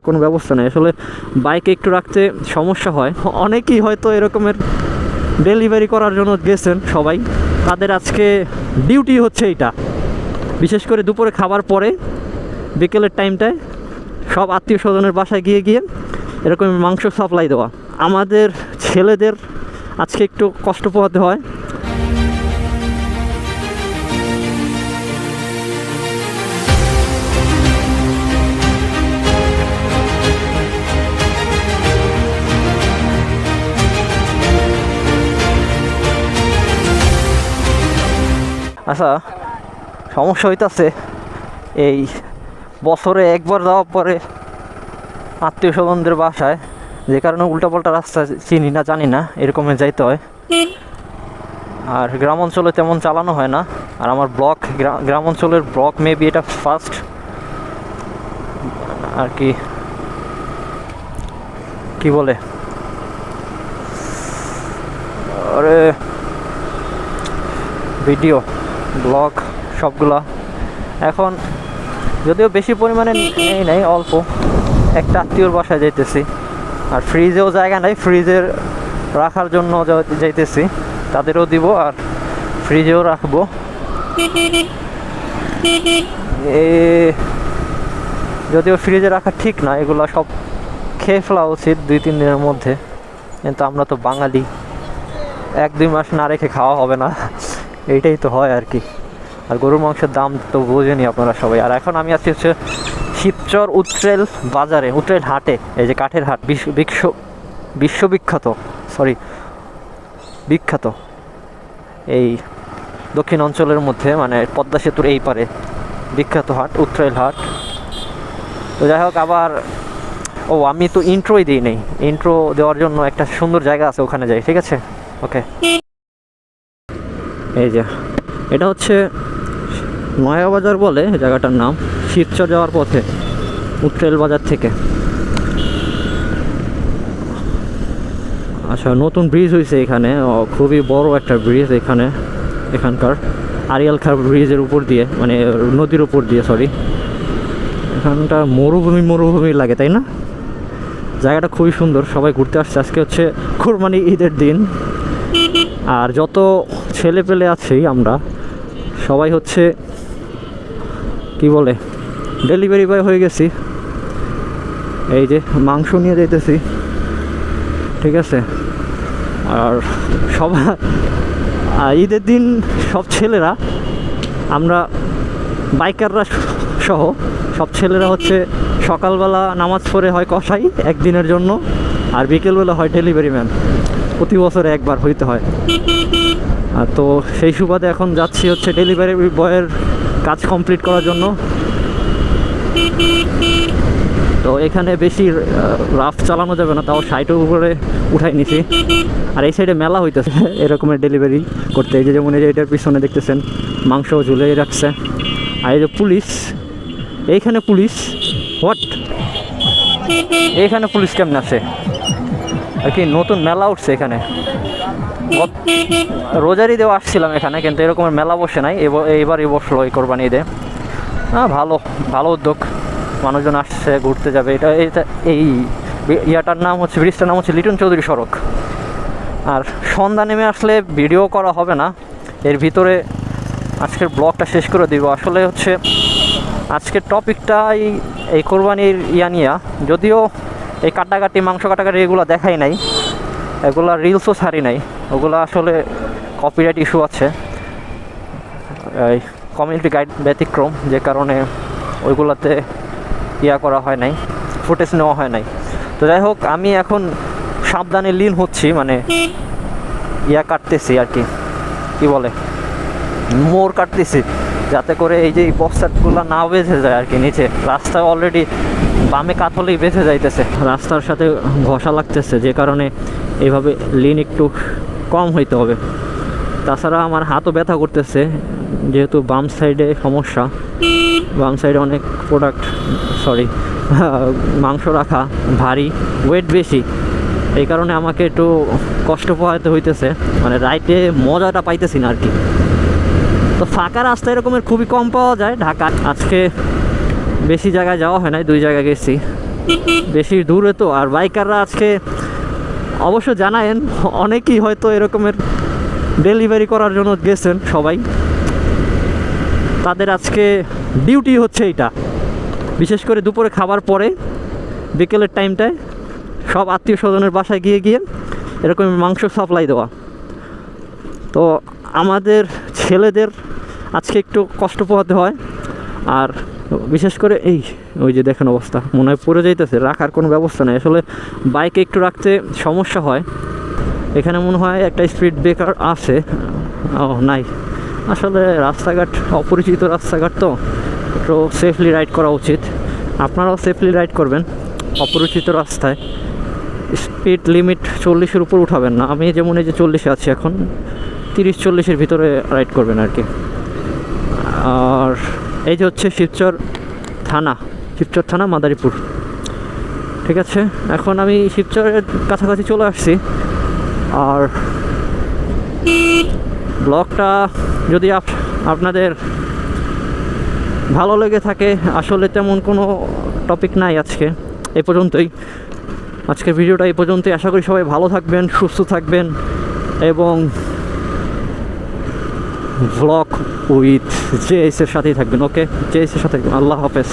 কোনো ব্যবস্থা নেই আসলে। বাইকে একটু রাখতে সমস্যা হয়। অনেকেই হয়তো এরকমের ডেলিভারি করার জন্য গেছেন সবাই, তাদের আজকে ডিউটি হচ্ছে এইটা। বিশেষ করে দুপুরে খাবার পরে বিকেলের টাইমটায় সব আত্মীয় স্বজনের বাসায় গিয়ে গিয়ে এরকম মাংস সাপ্লাই দেওয়া। আমাদের ছেলেদের আজকে একটু কষ্ট পোহাতে হয়। আচ্ছা, সমস্যা হইতাছে এই বছরে একবার যাওয়ার পরে আত্মীয় স্বজনদের বাসায়, যে কারণে উল্টাপাল্টা রাস্তা চিনি না জানি না এরকমের যাইতে হয়। আর গ্রাম অঞ্চলে তেমন চালানো হয় না। আর আমার ব্লক গ্রাম অঞ্চলের ব্লক মেবি এটা ফার্স্ট আর কি বলে আরে ভিডিও ব্লগ সবগুলা এখন যদিও বেশি পরিমাণে নেই নাই, অল্প একটা আত্মীয়র বাসায় যাইতেছি। আর ফ্রিজেও জায়গা নাই, ফ্রিজের রাখার জন্য যাইতেছি, তাদেরও দিব আর ফ্রিজেও রাখবো। যদিও ফ্রিজে রাখা ঠিক না, এগুলো সব খেয়ে ফেলা উচিত 2-3 দিনের মধ্যে, কিন্তু আমরা তো বাঙালি, 1-2 মাস না রেখে খাওয়া হবে না, এইটাই তো হয় আর কি। আর গরুর মাংসের দাম তো বোঝেনি আপনারা সবাই। আর এখন আমি আছি হচ্ছে শিবচর উত্তরেল বাজারে, উত্তরেল হাটে, এই যে কাঠের হাট, বিখ্যাত এই দক্ষিণ অঞ্চলের মধ্যে, মানে পদ্মা সেতুর এই পারে বিখ্যাত হাট, উত্তরেল হাট। তো যাই হোক, আবার আমি তো ইন্ট্রোই দিই নেই, ইন্ট্রো দেওয়ার জন্য একটা সুন্দর জায়গা আছে, ওখানে যাই, ঠিক আছে? ওকে, এই যে এটা হচ্ছে নয়াবাজার বলে জায়গাটার নাম, শিবচর যাওয়ার পথে উত্তরেল বাজার থেকে। আচ্ছা, নতুন ব্রিজ হয়েছে এখানে, খুবই বড় একটা ব্রিজ এখানকার আড়িয়াল খাঁ ব্রিজের উপর দিয়ে, মানে নদীর উপর দিয়ে, সরি। এখানটা মরুভূমি লাগে, তাই না? জায়গাটা খুবই সুন্দর, সবাই ঘুরতে আসছে। আজকে হচ্ছে কোরবানি ঈদের দিন, আর যত ছেলে পেলে আছি আমরা সবাই হচ্ছে কি বলে ডেলিভারি বয় হয়ে গেছি। এই যে মাংস নিয়ে যাইতেছি, ঠিক আছে? আর সবাই ঈদের দিন সব ছেলেরা, আমরা বাইকাররা সহ সব ছেলেরা হচ্ছে সকালবেলা নামাজ পড়ে হয় কসাই একদিনের জন্য, আর বিকেলবেলা হয় ডেলিভারি ম্যান। প্রতি বছরে একবার হইতে হয়। আর তো সেই সুবাদে এখন যাচ্ছি হচ্ছে ডেলিভারি বয়ের কাজ কমপ্লিট করার জন্য। তো এখানে বেশি রাফ চালানো যাবে না, তাও 60-এর উপরে উঠাই নিছি। আর এই সাইডে মেলা হইতেছে এরকমের ডেলিভারি করতে। এই যে যেমন এই যে এটার পিছনে দেখতেছেন মাংস ঝুলিয়ে রাখছে। আর এই যে পুলিশ, এইখানে পুলিশ এইখানে পুলিশ কেমন আছে আর কি? নতুন মেলা উঠছে এখানে, রোজারি দেওয়া আসছিলাম এখানে, কিন্তু এরকমের মেলা বসে নাই, এইবারই বসলো এই কোরবানি ঈদে। ভালো উদ্যোগ, মানুষজন আসছে ঘুরতে যাবে। এই ইয়াটার নাম হচ্ছে, ব্রিজটার নাম হচ্ছে লিটন চৌধুরী সড়ক। আর সন্ধ্যা নেমে আসলে ভিডিও করা হবে না, এর ভিতরে আজকের ব্লগটা শেষ করে দিব। আসলে হচ্ছে আজকের টপিকটা এই কোরবানির নিয়া, যদিও এই কাটাকাটি মাংস কাটাকাটি এগুলো দেখাই নাই, এগুলা রিলসও ছাড়ি নাই, ওগুলো আসলে কপিরাইট ইস্যু আছে, এই কমিউনিটি গাইড ব্যতিক্রম, যে কারণে ওইগুলোতে করা হয় নাই, ফুটেজ নেওয়া হয় নাই। তো যাই হোক, আমি এখন সাবধানে লীন হচ্ছি, মানে কাটতেছি আর কি বলে মোড় কাটতেছি, যাতে করে এই যে বস্তাগুলো না বেঁধে যায় আর কি নিচে। রাস্তায় অলরেডি বামে কাত হলেই বেঁধে যাইতেছে, রাস্তার সাথে ঘষা লাগতেছে, যে কারণে এইভাবে লিন একটু কম হইতে হবে। তাছাড়া আমার হাতও ব্যথা করতেছে, যেহেতু বাম সাইডে সমস্যা, বাম সাইডে অনেক মাংস রাখা, ভারী ওয়েট বেশি, এই কারণে আমাকে একটু কষ্ট পোহাতে হইতেছে, মানে রাইডে মজাটা পাইতেছি না আর কি। তো ফাঁকা রাস্তা এরকমের খুবই কম পাওয়া যায় ঢাকা। আজকে বেশি জায়গায় যাওয়া হয় নাই, 2 জায়গায় গেছি। বেশি দূরে তো। আর বাইকাররা আজকে অবশ্য জানায়েন, অনেকেই হয়তো এরকমের ডেলিভারি করার জন্য গেছেন সবাই, তাদের আজকে ডিউটি হচ্ছে এইটা। বিশেষ করে দুপুরে খাবার পরে বিকেলের টাইমটায় সব আত্মীয় স্বজনের বাসায় গিয়ে গিয়ে এরকম মাংস সাপ্লাই দেওয়া। তো আমাদের ছেলেদের আজকে একটু কষ্ট পোহাতে হয়। আর বিশেষ করে ওই যে দেখেন অবস্থা, মনে হয় পড়ে যাইতেছে, রাখার কোনো ব্যবস্থা নেই। আসলে বাইকে একটু রাখতে সমস্যা হয়। এখানে মনে হয় একটা স্পিড ব্রেকার আছে, ও নাই। আসলে রাস্তাঘাট অপরিচিত রাস্তাঘাট, তো একটু সেফলি রাইড করা উচিত। আপনারাও সেফলি রাইড করবেন অপরিচিত রাস্তায়। স্পিড লিমিট 40-এর উপর উঠাবেন না। আমি যেমন এই যে 40-এ আছি এখন, 30-40-এর ভিতরে রাইড করবেন আর কি। আর এই যে হচ্ছে শিবচর থানা মাদারীপুর। ঠিক আছে, এখন আমি শিবচরের কাছাকাছি চলে আসছি। আর ব্লগটা যদি আপনাদের ভালো লেগে থাকে, আসলে তেমন কোনো টপিক নাই আজকে, এই পর্যন্তই। আজকের ভিডিওটা এই পর্যন্তই। আশা করি সবাই ভালো থাকবেন, সুস্থ থাকবেন এবং ভ্লগ উইথ জেএসের সাথেই থাকবেন। ওকে, জেএসের সাথে থাকবেন। আল্লাহ হাফেজ।